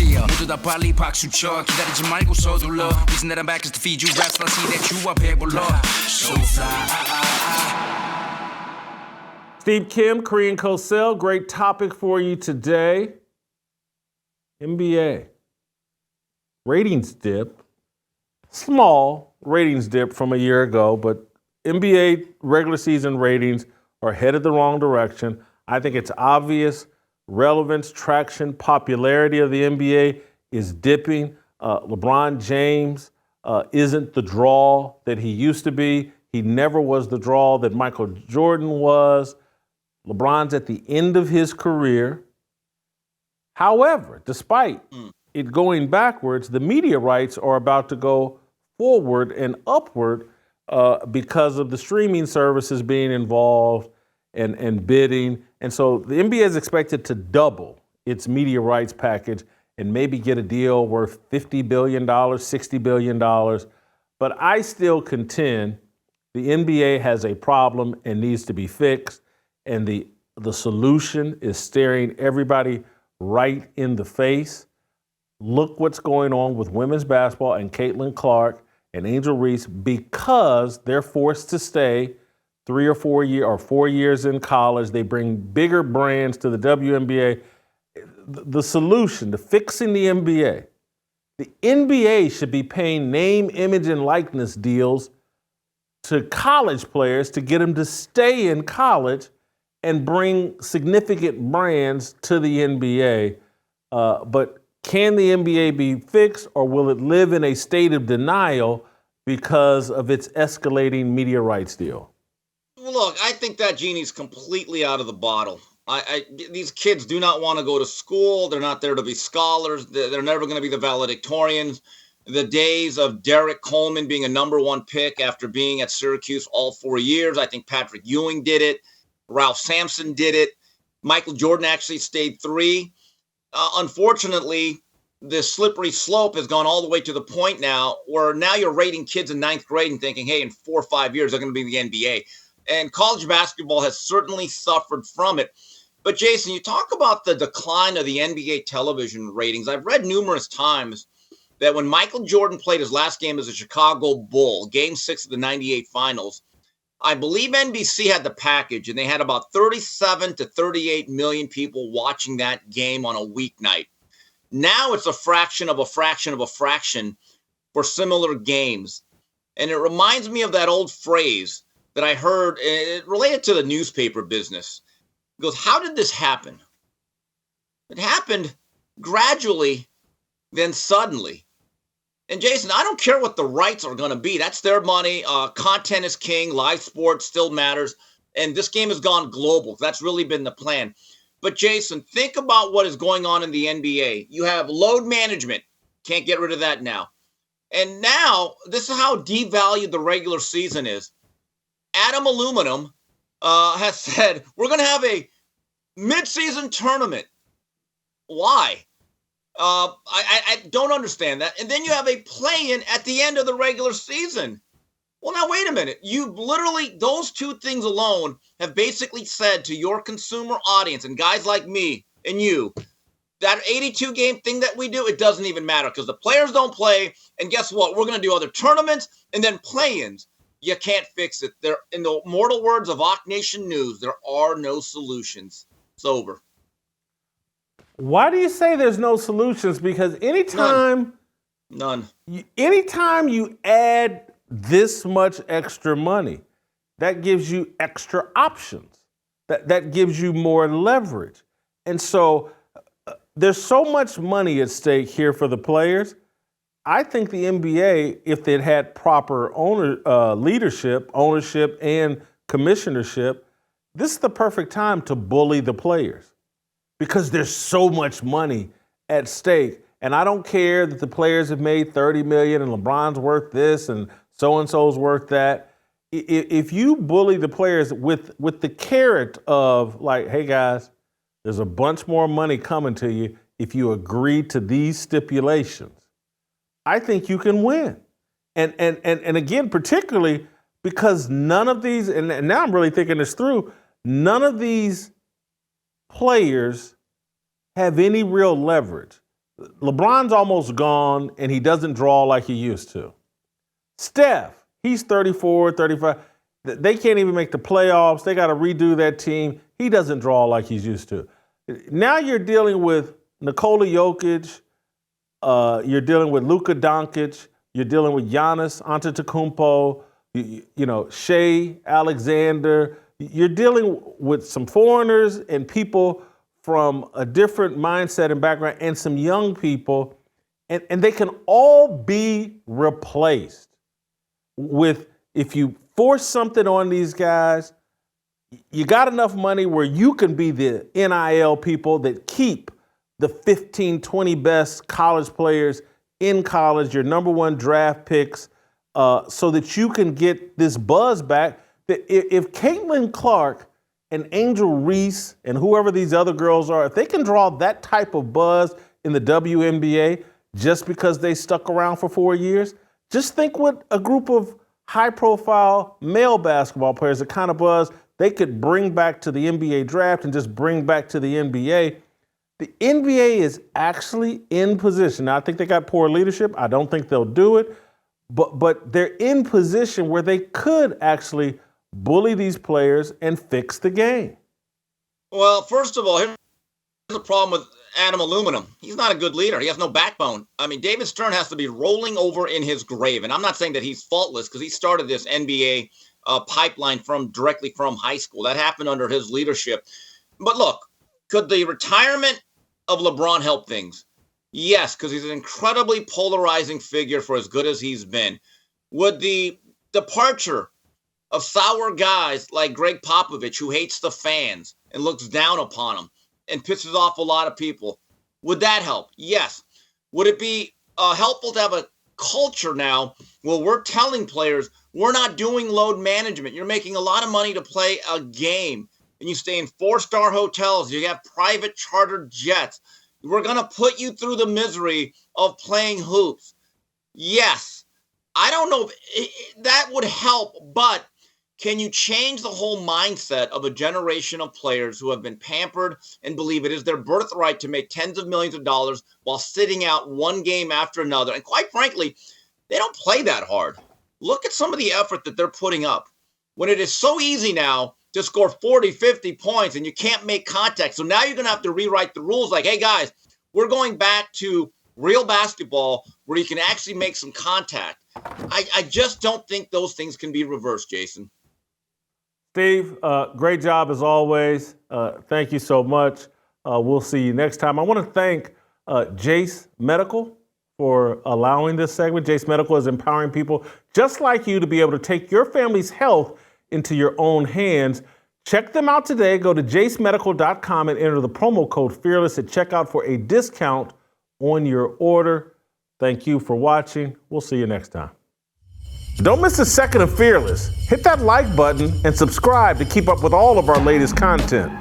Yeah, 모두 다 빨리 박수 쳐 기다리지 말고 서둘러 Reason that I'm back is to feed you raps I see that you are 배불러 So fly Steve Kim, Korean Cosell, great topic for you today. NBA. Ratings dip. Small ratings dip from a year ago, but NBA regular season ratings are headed the wrong direction. I think it's obvious. Relevance, traction, popularity of the NBA is dipping. LeBron James isn't the draw that he used to be. He never was the draw that Michael Jordan was. LeBron's at the end of his career. However, despite it going backwards, the media rights are about to go forward and upward because of the streaming services being involved and bidding. And so the NBA is expected to double its media rights package and maybe get a deal worth $50 billion, $60 billion. But I still contend the NBA has a problem and needs to be fixed. And the solution is staring everybody right in the face. Look what's going on with women's basketball and Caitlyn Clark and Angel Reese because they're forced to stay 3 or 4 years or 4 years in college. They bring bigger brands to the WNBA. The solution to fixing the NBA should be paying name, image, and likeness deals to college players to get them to stay in college and bring significant brands to the NBA. But can the NBA be fixed, or will it live in a state of denial because of its escalating media rights deal? Look, I think that genie's completely out of the bottle. These kids do not want to go to school. They're not there to be scholars. They're never going to be the valedictorians. The days of Derek Coleman being a #1 pick after being at Syracuse all 4 years, I think Patrick Ewing did it. Ralph Sampson did it. Michael Jordan actually stayed 3. Unfortunately, the slippery slope has gone all the way to the point now where now you're rating kids in 9th grade and thinking, hey, in 4 or 5 years, they're going to be in the NBA. And college basketball has certainly suffered from it. But, Jason, you talk about the decline of the NBA television ratings. I've read numerous times that when Michael Jordan played his last game as a Chicago Bull, Game 6 of the 98 Finals, I believe NBC had the package, and they had about 37 to 38 million people watching that game on a weeknight. Now it's a fraction of a fraction of a fraction for similar games. And it reminds me of that old phrase that I heard, it related to the newspaper business. It goes, how did this happen? It happened gradually, then suddenly. And Jason, I don't care what the rights are going to be. That's their money. Content is king. Live sports still matters. And this game has gone global. That's really been the plan. But Jason, think about what is going on in the NBA. You have load management. Can't get rid of that now. And now, this is how devalued the regular season is. Adam Aluminum has said, we're going to have a mid-season tournament. Why? I don't understand that. And then you have a play-in at the end of the regular season. Well, now, wait a minute. You literally, those two things alone have basically said to your consumer audience and guys like me and you, that 82-game thing that we do, it doesn't even matter because the players don't play. And guess what? We're going to do other tournaments and then play-ins. You can't fix it. There, in the immortal words of Ock Nation News, there are no solutions. It's over. Why do you say there's no solutions? Because anytime you add this much extra money, that gives you extra options. That gives you more leverage. And so there's so much money at stake here for the players. I think the NBA, if it had proper ownership, and commissionership, this is the perfect time to bully the players because there's so much money at stake. And I don't care that the players have made $30 million and LeBron's worth this and so-and-so's worth that. If you bully the players with the carrot of like, hey guys, there's a bunch more money coming to you if you agree to these stipulations, I think you can win. And again, particularly because none of these, and now I'm really thinking this through, none of these players have any real leverage. LeBron's almost gone, and he doesn't draw like he used to. Steph, he's 34, 35. They can't even make the playoffs. They got to redo that team. He doesn't draw like he's used to. Now you're dealing with Nikola Jokic. You're dealing with Luka Doncic. You're dealing with Giannis Antetokounmpo. You know, Shea Alexander. You're dealing with some foreigners and people from a different mindset and background and some young people. And they can all be replaced with, if you force something on these guys, you got enough money where you can be the NIL people that keep the 15, 20 best college players in college, your number one draft picks, so that you can get this buzz back. That if Caitlyn Clark and Angel Reese and whoever these other girls are, if they can draw that type of buzz in the WNBA just because they stuck around for 4 years, just think what a group of high-profile male basketball players, the kind of buzz they could bring back to the NBA draft and just bring back to the NBA. The NBA is actually in position. Now, I think they got poor leadership. I don't think they'll do it. But they're in position where they could actually bully these players and fix the game. Well, first of all, here's the problem with Adam Aluminum. He's not a good leader. He has no backbone. I mean, David Stern has to be rolling over in his grave. And I'm not saying that he's faultless, because he started this NBA pipeline directly from high school. That happened under his leadership. But look, could the retirement of LeBron help things? Yes, because he's an incredibly polarizing figure for as good as he's been. Would the departure of sour guys like Greg Popovich, who hates the fans and looks down upon them and pisses off a lot of people, would that help? Yes. Would it be helpful to have a culture now where we're telling players we're not doing load management? You're making a lot of money to play a game, and you stay in 4-star hotels. You have private chartered jets. We're going to put you through the misery of playing hoops. Yes. I don't know if that would help, but can you change the whole mindset of a generation of players who have been pampered and believe it is their birthright to make tens of millions of dollars while sitting out one game after another? And quite frankly, they don't play that hard. Look at some of the effort that they're putting up. When it is so easy now to score 40, 50 points and you can't make contact. So now you're going to have to rewrite the rules like, hey, guys, we're going back to real basketball where you can actually make some contact. I just don't think those things can be reversed, Jason. Steve, great job as always. Thank you so much. We'll see you next time. I want to thank Jace Medical for allowing this segment. Jace Medical is empowering people just like you to be able to take your family's health into your own hands. Check them out today. Go to jacemedical.com and enter the promo code FEARLESS at checkout for a discount on your order. Thank you for watching. We'll see you next time. Don't miss a second of Fearless. Hit that like button and subscribe to keep up with all of our latest content.